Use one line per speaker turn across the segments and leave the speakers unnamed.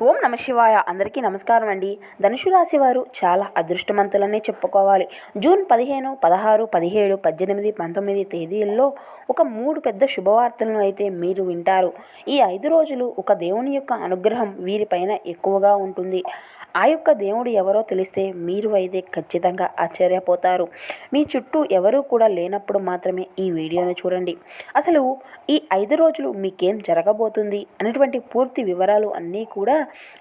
ఓం నమ శివాయ. అందరికీ నమస్కారం అండి. ధనుసు రాశి వారు చాలా అదృష్టవంతులనే చెప్పుకోవాలి. జూన్ 15, 16, 17, 18, 19 తేదీల్లో ఒక 3 పెద్ద శుభవార్తలను అయితే మీరు వింటారు. ఈ 5 రోజులు ఒక దేవుని యొక్క అనుగ్రహం వీరిపైన ఎక్కువగా ఉంటుంది. ఆ యొక్క దేవుడు ఎవరో తెలిస్తే మీరు అయితే ఖచ్చితంగా ఆశ్చర్యపోతారు. మీ చుట్టూ ఎవరూ కూడా లేనప్పుడు మాత్రమే ఈ వీడియోను చూడండి. అసలు ఈ 5 రోజులు మీకేం జరగబోతుంది అనేటువంటి పూర్తి వివరాలు అన్నీ కూడా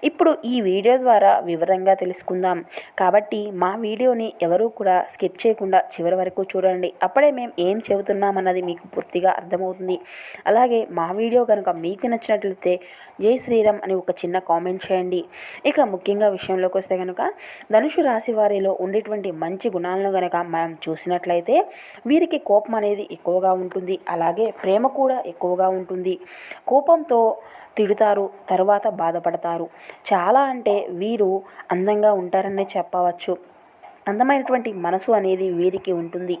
ఇప్పుడు ఈ వీడియో ద్వారా వివరంగా తెలుసుకుందాం. కాబట్టి మా వీడియోని ఎవరూ కూడా స్కిప్ చేయకుండా చివరి వరకు చూడండి. అప్పుడే మేము ఏం చెబుతున్నామన్నది మీకు పూర్తిగా అర్థమవుతుంది. అలాగే మా వీడియో కనుక మీకు నచ్చినట్లయితే జై శ్రీరామ్ అని ఒక చిన్న కామెంట్ చేయండి. ఇక ముఖ్యంగా విషయంలోకి వస్తే కనుక ధనుసు రాశి వారిలో ఉండేటువంటి మంచి గుణాలను కనుక మనం చూసినట్లయితే వీరికి కోపం అనేది ఎక్కువగా ఉంటుంది. అలాగే ప్రేమ కూడా ఎక్కువగా ఉంటుంది. కోపంతో తిడతారు, తర్వాత బాధపడతారు. చాలా అంటే వీరు అందంగా ఉంటారనే చెప్పవచ్చు. అందమైనటువంటి మనసు అనేది వీరికి ఉంటుంది.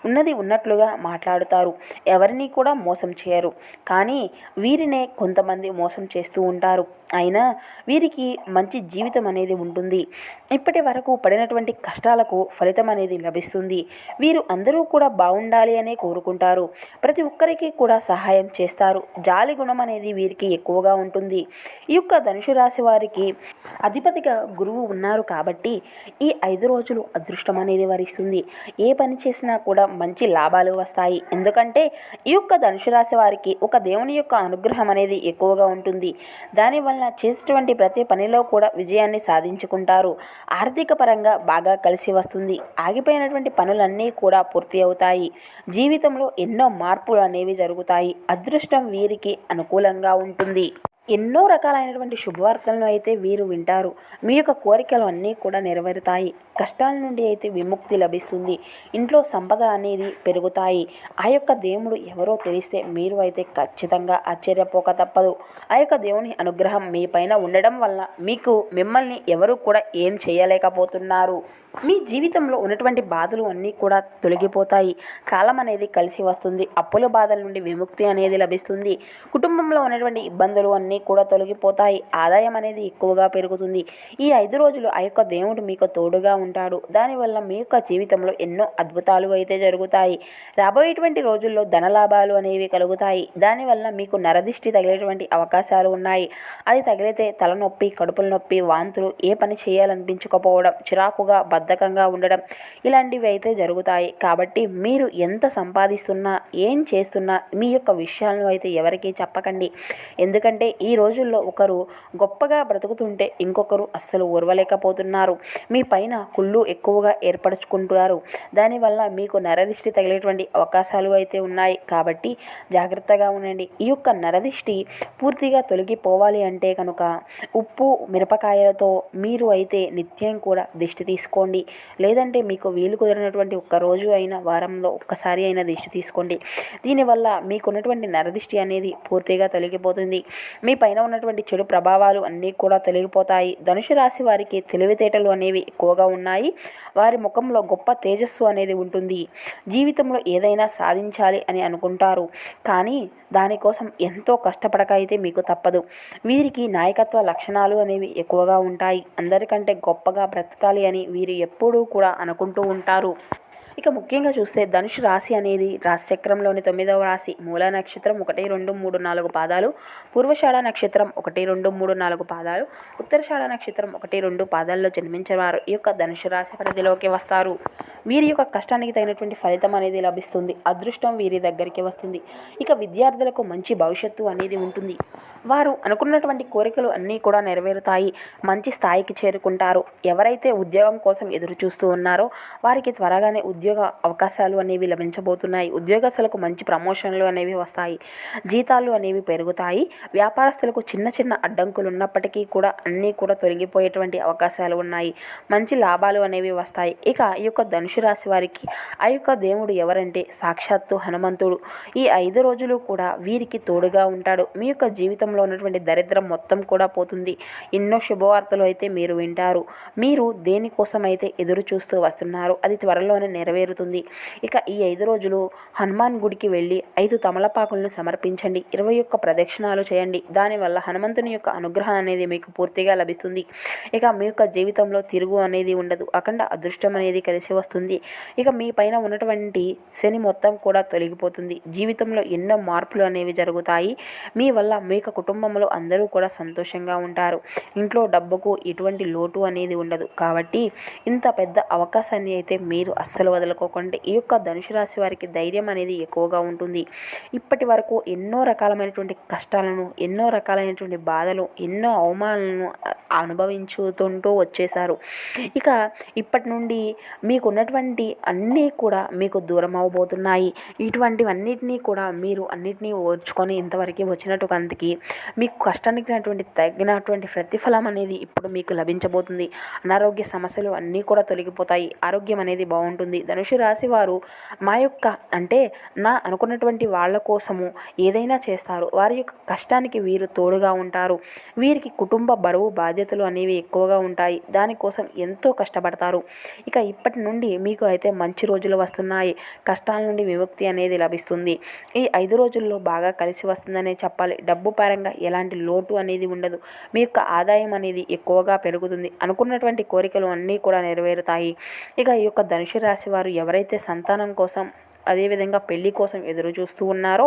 ఉన్నది ఉన్నట్లుగా మాట్లాడుతారు. ఎవరిని కూడా మోసం చేయరు. కానీ వీరినే కొంతమంది మోసం చేస్తూ ఉంటారు. అయినా వీరికి మంచి జీవితం అనేది ఉంటుంది. ఇప్పటి వరకు పడినటువంటి కష్టాలకు ఫలితం అనేది లభిస్తుంది. వీరు అందరూ కూడా బాగుండాలి అనే కోరుకుంటారు. ప్రతి ఒక్కరికి కూడా సహాయం చేస్తారు. జాలి గుణం అనేది వీరికి ఎక్కువగా ఉంటుంది. ఈ యొక్క ధనుసు రాశి వారికి అధిపతిగా గురువు ఉన్నారు కాబట్టి ఈ 5 రోజులు అదృష్టం అనేది వరిస్తుంది. ఏ పని చేసినా కూడా మంచి లాభాలు వస్తాయి. ఎందుకంటే ఈ యొక్క ధనుసు రాశి వారికి ఒక దేవుని యొక్క అనుగ్రహం అనేది ఎక్కువగా ఉంటుంది. దానివల్ల చేసేటువంటి ప్రతి పనిలో కూడా విజయాన్ని సాధించుకుంటారు. ఆర్థిక పరంగా బాగా కలిసి వస్తుంది. ఆగిపోయినటువంటి పనులన్నీ కూడా పూర్తి అవుతాయి. జీవితంలో ఎన్నో మార్పులు అనేవి జరుగుతాయి. అదృష్టం వీరికి అనుకూలంగా ఉంటుంది. ఎన్నో రకాలైనటువంటి శుభవార్తలను అయితే వీరు వింటారు. మీ యొక్క కోరికలు అన్నీ కూడా నెరవేరుతాయి. కష్టాల నుండి అయితే విముక్తి లభిస్తుంది. ఇంట్లో సంపద అనేది పెరుగుతాయి. ఆ యొక్క దేవుడు ఎవరో తెలిస్తే మీరు అయితే ఖచ్చితంగా ఆశ్చర్యపోక తప్పదు. ఆ యొక్క దేవుని అనుగ్రహం మీ పైన ఉండడం వల్ల మిమ్మల్ని ఎవరు కూడా ఏం చేయలేకపోతున్నారు. మీ జీవితంలో ఉన్నటువంటి బాధలు అన్నీ కూడా తొలగిపోతాయి. కాలం అనేది కలిసి వస్తుంది. అప్పుల బాధల నుండి విముక్తి అనేది లభిస్తుంది. కుటుంబంలో ఉన్నటువంటి ఇబ్బందులు అన్నీ కూడా తొలగిపోతాయి. ఆదాయం అనేది ఎక్కువగా పెరుగుతుంది. ఈ 5 రోజులు ఆ యొక్క దేవుడు మీకు తోడుగా ఉంటాడు. దానివల్ల మీ యొక్క జీవితంలో ఎన్నో అద్భుతాలు అయితే జరుగుతాయి. రాబోయేటువంటి రోజుల్లో ధనలాభాలు అనేవి కలుగుతాయి. దానివల్ల మీకు నరదిష్టి తగిలేటువంటి అవకాశాలు ఉన్నాయి. అది తగిలితే తలనొప్పి, కడుపుల నొప్పి, వాంతులు, ఏ పని చేయాలనిపించకపోవడం, చిరాకుగా బద్ధకంగా ఉండడం ఇలాంటివి అయితే జరుగుతాయి. కాబట్టి మీరు ఎంత సంపాదిస్తున్నా ఏం చేస్తున్నా మీ యొక్క విషయాలను అయితే ఎవరికీ చెప్పకండి. ఎందుకంటే ఈ రోజుల్లో ఒకరు గొప్పగా బ్రతుకుతుంటే ఇంకొకరు అస్సలు ఓర్వలేకపోతున్నారు. మీ పైన కుళ్ళు ఎక్కువగా ఏర్పరచుకుంటున్నారు. దానివల్ల మీకు నరదిష్టి తగిలేటువంటి అవకాశాలు అయితే ఉన్నాయి. కాబట్టి జాగ్రత్తగా ఉండండి. ఈ యొక్క నరదిష్టి పూర్తిగా తొలగిపోవాలి అంటే కనుక ఉప్పు, మిరపకాయలతో మీరు అయితే నిత్యం కూడా దిష్టి తీసుకోండి. లేదంటే మీకు వీలు కుదిరినటువంటి ఒక్క రోజు అయినా వారంలో ఒక్కసారి అయినా దిష్టి తీసుకోండి. దీనివల్ల మీకున్నటువంటి నరదిష్టి అనేది పూర్తిగా తొలగిపోతుంది. మీ పైన ఉన్నటువంటి చెడు ప్రభావాలు అన్నీ కూడా తొలగిపోతాయి. ధనుసు రాశి వారికి తెలివితేటలు అనేవి ఎక్కువగా ఉన్నాయి. వారి ముఖంలో గొప్ప తేజస్సు అనేది ఉంటుంది. జీవితంలో ఏదైనా సాధించాలి అని అనుకుంటారు. కానీ దానికోసం ఎంతో కష్టపడక అయితే మీకు తప్పదు. వీరికి నాయకత్వ లక్షణాలు అనేవి ఎక్కువగా ఉంటాయి. అందరికంటే గొప్పగా బ్రతకాలి అని వీరు ఎప్పుడూ కూడా అనుకుంటూ ఉంటారు. ఇక ముఖ్యంగా చూస్తే ధనుసు రాశి అనేది రాశిచక్రంలోని 9వ రాశి. మూల నక్షత్రం 1, 2, 3, 4 పాదాలు, పూర్వషాఢ నక్షత్రం 1, 2, 3, 4 పాదాలు, ఉత్తరషాఢ నక్షత్రం 1, 2 పాదాల్లో జన్మించేవారు ఈ యొక్క ధనుసు రాశి పరిధిలోకి వస్తారు. వీరి యొక్క కష్టానికి తగినటువంటి ఫలితం అనేది లభిస్తుంది. అదృష్టం వీరి దగ్గరికి వస్తుంది. ఇక విద్యార్థులకు మంచి భవిష్యత్తు అనేది ఉంటుంది. వారు అనుకున్నటువంటి కోరికలు అన్నీ కూడా నెరవేరుతాయి. మంచి స్థాయికి చేరుకుంటారు. ఎవరైతే ఉద్యోగం కోసం ఎదురు చూస్తూ ఉన్నారో వారికి త్వరగానే ఉద్యోగ అవకాశాలు అనేవి లభించబోతున్నాయి. ఉద్యోగస్తులకు మంచి ప్రమోషన్లు అనేవి వస్తాయి. జీతాలు అనేవి పెరుగుతాయి. వ్యాపారస్తులకు చిన్న చిన్న అడ్డంకులు ఉన్నప్పటికీ కూడా అన్నీ కూడా తొలగిపోయేటువంటి అవకాశాలు ఉన్నాయి. మంచి లాభాలు అనేవి వస్తాయి. ఇక ఈ యొక్క ధనుసు రాశి వారికి ఆ యొక్క దేవుడు ఎవరంటే సాక్షాత్తు హనుమంతుడు. ఈ 5 రోజులు కూడా వీరికి తోడుగా ఉంటాడు. మీ యొక్క జీవితంలో ఉన్నటువంటి దరిద్రం మొత్తం కూడా పోతుంది. ఎన్నో శుభవార్తలు అయితే మీరు వింటారు. మీరు దేనికోసం అయితే ఎదురు చూస్తూ వస్తున్నారు అది త్వరలోనే నెరవేరుతుంది. నెరవేరుతుంది. ఇక ఈ 5 రోజులు హనుమాన్ గుడికి వెళ్ళి 5 తమలపాకులను సమర్పించండి. 21 ప్రదక్షిణాలు చేయండి. దానివల్ల హనుమంతుని యొక్క అనుగ్రహం అనేది మీకు పూర్తిగా లభిస్తుంది. ఇక మీ యొక్క జీవితంలో తిరుగు అనేది ఉండదు. అఖండ అదృష్టం అనేది కలిసి వస్తుంది. ఇక మీ పైన ఉన్నటువంటి శని మొత్తం కూడా తొలగిపోతుంది. జీవితంలో ఎన్నో మార్పులు అనేవి జరుగుతాయి. మీ వల్ల మీ యొక్క కుటుంబంలో అందరూ కూడా సంతోషంగా ఉంటారు. ఇంట్లో డబ్బుకు ఎటువంటి లోటు అనేది ఉండదు. కాబట్టి ఇంత పెద్ద అవకాశాన్ని అయితే మీరు అస్సలు వదులుకోకండి. ఈ యొక్క ధనుసు రాశి వారికి ధైర్యం అనేది ఎక్కువగా ఉంటుంది. ఇప్పటి వరకు ఎన్నో రకాలమైనటువంటి కష్టాలను, ఎన్నో రకాలైనటువంటి బాధలు, ఎన్నో అవమానాలను అనుభవించుతుంటూ వచ్చేశారు. ఇక ఇప్పటి నుండి మీకున్నటువంటి అన్నీ కూడా మీకు దూరం అవ్వబోతున్నాయి. ఇటువంటివన్నిటినీ కూడా మీరు అన్నిటినీ ఓర్చుకొని ఇంతవరకు వచ్చినట్టు కంతకి మీకు కష్టానికి తగినటువంటి ప్రతిఫలం అనేది ఇప్పుడు మీకు లభించబోతుంది. అనారోగ్య సమస్యలు అన్నీ కూడా తొలగిపోతాయి. ఆరోగ్యం అనేది బాగుంటుంది. ధనుసు రాశి వారు అంటే నా అనుకున్నటువంటి వాళ్ళ కోసము ఏదైనా చేస్తారు. వారి యొక్క కష్టానికి వీరు తోడుగా ఉంటారు. వీరికి కుటుంబ బరువు బాధ్యతలు అనేవి ఎక్కువగా ఉంటాయి. దానికోసం ఎంతో కష్టపడతారు. ఇక ఇప్పటి నుండి మీకు అయితే మంచి రోజులు వస్తున్నాయి. కష్టాల నుండి విముక్తి అనేది లభిస్తుంది. ఈ 5 రోజుల్లో బాగా కలిసి వస్తుందనే చెప్పాలి. డబ్బు పరంగా ఎలాంటి లోటు అనేది ఉండదు. మీ యొక్క ఆదాయం అనేది ఎక్కువగా పెరుగుతుంది. అనుకున్నటువంటి కోరికలు అన్నీ కూడా నెరవేరుతాయి. ఇక ఈ యొక్క ధనుసు రాశి వారు ఎవరైతే సంతానం కోసం, అదేవిధంగా పెళ్లి కోసం ఎదురు చూస్తూ ఉన్నారో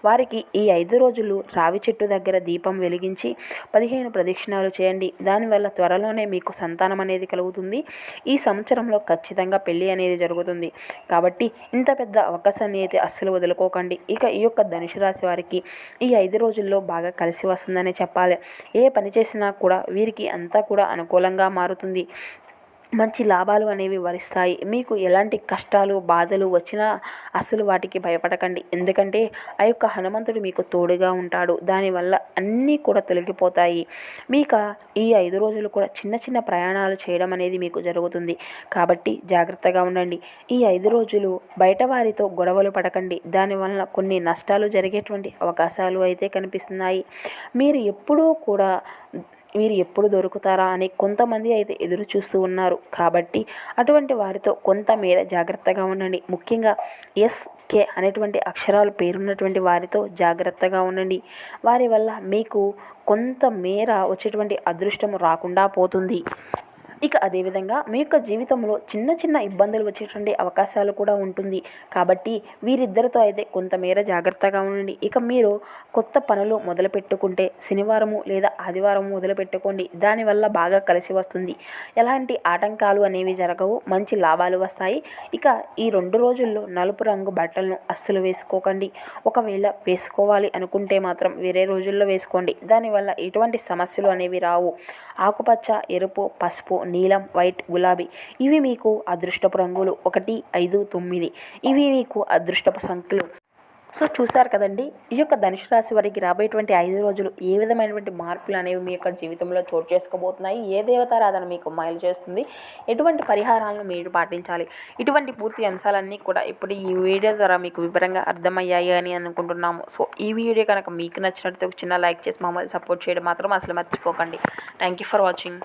వారికి ఈ 5 రోజులు రావి చెట్టు దగ్గర దీపం వెలిగించి 15 ప్రదక్షిణాలు చేయండి. దానివల్ల త్వరలోనే మీకు సంతానం అనేది కలుగుతుంది. ఈ సంవత్సరంలో ఖచ్చితంగా పెళ్లి అనేది జరుగుతుంది. కాబట్టి ఇంత పెద్ద అవకాశాన్ని అయితే అస్సలు వదులుకోకండి. ఇక ఈ యొక్క ధనుసు రాశి వారికి ఈ 5 రోజుల్లో బాగా కలిసి వస్తుందనే చెప్పాలి. ఏ పని చేసినా కూడా వీరికి అంతా కూడా అనుకూలంగా మారుతుంది. మంచి లాభాలు అనేవి వరిస్తాయి. మీకు ఎలాంటి కష్టాలు, బాధలు వచ్చినా అస్సలు వాటికి భయపడకండి. ఎందుకంటే ఆ యొక్క హనుమంతుడు మీకు తోడుగా ఉంటాడు. దానివల్ల అన్నీ కూడా తొలగిపోతాయి. మీకు ఈ 5 రోజులు కూడా చిన్న చిన్న ప్రయాణాలు చేయడం అనేది మీకు జరుగుతుంది. కాబట్టి జాగ్రత్తగా ఉండండి. ఈ 5 రోజులు బయట వారితో గొడవలు పడకండి. దానివల్ల కొన్ని నష్టాలు జరిగేటువంటి అవకాశాలు అయితే కనిపిస్తున్నాయి. మీరు ఎప్పుడు దొరుకుతారా అని కొంతమంది అయితే ఎదురు చూస్తూ ఉన్నారు. కాబట్టి అటువంటి వారితో కొంతమేర జాగ్రత్తగా ఉండండి. ముఖ్యంగా SK అనేటువంటి అక్షరాలు పేరున్నటువంటి వారితో జాగ్రత్తగా ఉండండి. వారి వల్ల మీకు కొంతమేర వచ్చేటువంటి అదృష్టం రాకుండా పోతుంది. ఇక అదేవిధంగా మీ యొక్క జీవితంలో చిన్న చిన్న ఇబ్బందులు వచ్చేటువంటి అవకాశాలు కూడా ఉంటుంది. కాబట్టి వీరిద్దరితో అయితే కొంతమేర జాగ్రత్తగా ఉండండి. ఇక మీరు కొత్త పనులు మొదలుపెట్టుకుంటే శనివారము లేదా ఆదివారం మొదలుపెట్టుకోండి. దానివల్ల బాగా కలిసి వస్తుంది. ఎలాంటి ఆటంకాలు అనేవి జరగవు. మంచి లాభాలు వస్తాయి. ఇక ఈ 2 రోజుల్లో నలుపు రంగు బట్టలను అస్సలు వేసుకోకండి. ఒకవేళ వేసుకోవాలి అనుకుంటే మాత్రం వేరే రోజుల్లో వేసుకోండి. దానివల్ల ఎటువంటి సమస్యలు అనేవి రావు. ఆకుపచ్చ, ఎరుపు, పసుపు, నీలం, వైట్, గులాబీ ఇవి మీకు అదృష్టపు రంగులు. 1, 5, 9 ఇవి మీకు అదృష్టపు సంఖ్యలు. సో చూసారు కదండి, ఈ యొక్క ధనుసు రాశి వారికి రాబోయేటువంటి 5 రోజులు ఏ విధమైనటువంటి మార్పులు అనేవి మీ యొక్క జీవితంలో చోటు చేసుకోబోతున్నాయి, ఏ దేవతారాధన మీకు మేలు చేస్తుంది, ఎటువంటి పరిహారాలను మీరు పాటించాలి, ఇటువంటి పూర్తి అంశాలన్నీ కూడా ఇప్పుడు ఈ వీడియో ద్వారా మీకు వివరంగా అర్థమయ్యాయి అని అనుకుంటున్నాము. సో ఈ వీడియో కనుక మీకు నచ్చినట్లయితే ఒక చిన్న లైక్ చేసి మమ్మల్ని సపోర్ట్ చేయడం మాత్రం అసలు మర్చిపోకండి. Thank you for watching.